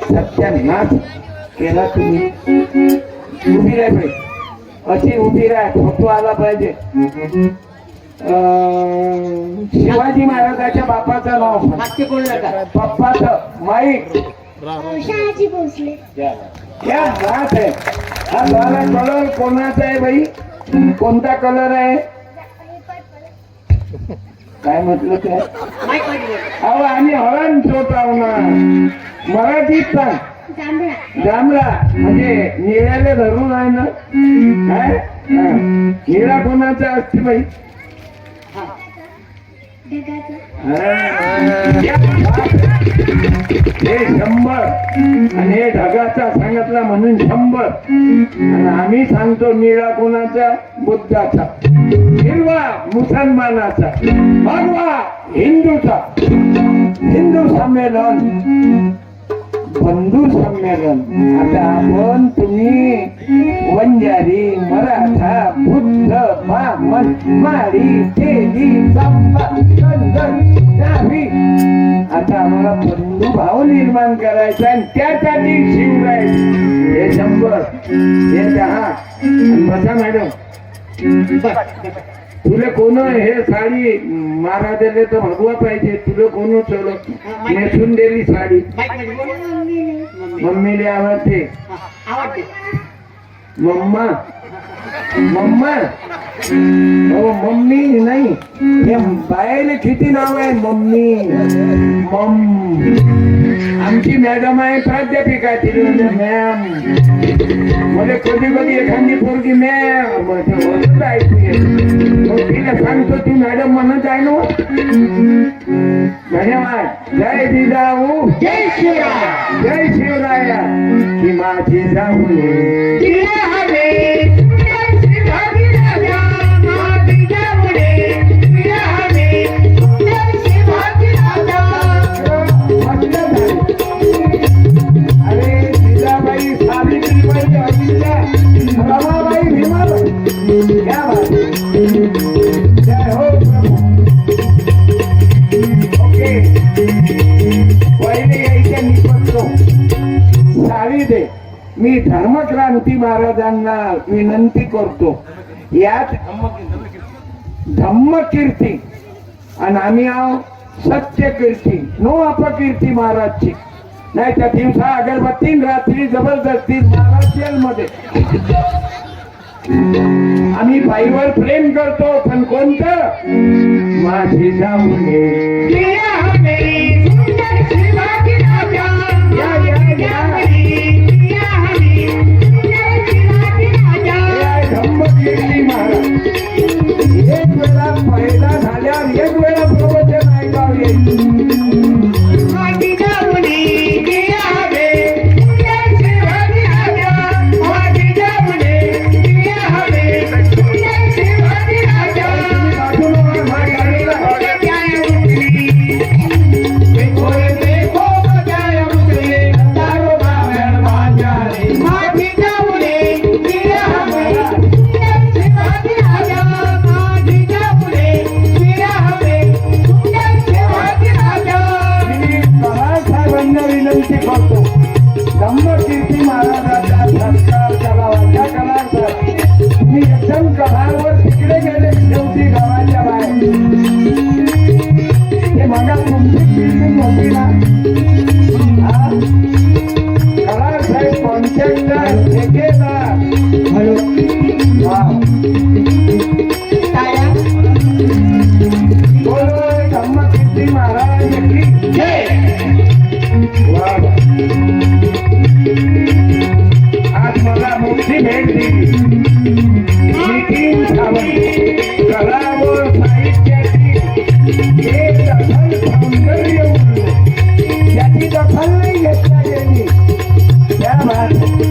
सत्यानाश केला तुम्ही. उभी राह पाहिजे, अशी उभी राह. फोटो आला पाहिजे. शिवाजी महाराजाच्या बापाचं नाव पप्पाचं माईक शहाजी भोसले. क्या बात है. हा वाला कलर कोणाचा आहे बाई? कोणता कलर आहे? काय म्हटलं ते? अहो आम्ही हरण चोटावणार. मराठीत सांग. जांभळा म्हणजे निळ्याला धरून आहे ना. काय निळा कोणाचा असते बाई? हे 100 आणि हे ढगाचा सांगितला म्हणून 100. आणि आम्ही सांगतो निळा कोणाचा? बुद्धाचा. हिरवा मुसलमानाचा. भगवा हिंदूचा. हिंदू संमेलन, बंधू संमेलन. आता आपण तुम्ही वंजारी, मराठा, बुद्ध, ब्राह्मण, माळी, तेली, आता आम्हाला बंधू भाव निर्माण करायचा आणि त्यासाठी शिवराय. हे 100, हे 10. बसा मॅडम, तुला कोण हे साडी महाराजाला तर भगवा पाहिजे. तुला कोण चलत नेसून दिली साडी? मम्मीला आवडते. मम्मा मम्मा हो मम्मी नाही. हे बायला किती नाव आहे? मम्मी आमची मॅडम आहे प्राध्यापिका. तिला मॅम. मला कधी कधी एखादी पोरगी मॅम ऐकू येत. तिला सांगतो ती मॅडम म्हणत आहे ना. धन्यवाद. जय जिजाऊ. जय शिवराय. जय शिवराया. की माझी जाऊ मी धर्मक्रांती महाराजांना विनंती करतो. यात धम्मकीर्ती आणि आम्ही आहो सत्यकीर्ती. नो अपकीर्ती महाराजची. नाही त्या दिवसा अगरबत्ती, रात्री जबरदस्ती महाराज जेलमध्ये. आम्ही बाईवर प्रेम करतो, पण कोणतं? माझी जाऊ धम्मकीर्ती महाराज. एक वेळा पैदा झाल्यावर एक वेळा प्रवचन ऐकावं येईल. धम्मकीर्ती महाराजांचा सत्कार करावा. त्या कलांचा मी एकदम कलावर तिकडे गेले. शेवटी गावाच्या बाहेर हे मगा तुमची बिल्डिंग होती ना. कलार साहेब कॉन्ट्रॅक्टर ठेकेदार. बोलो धम्मकीर्ती महाराज की जय. वा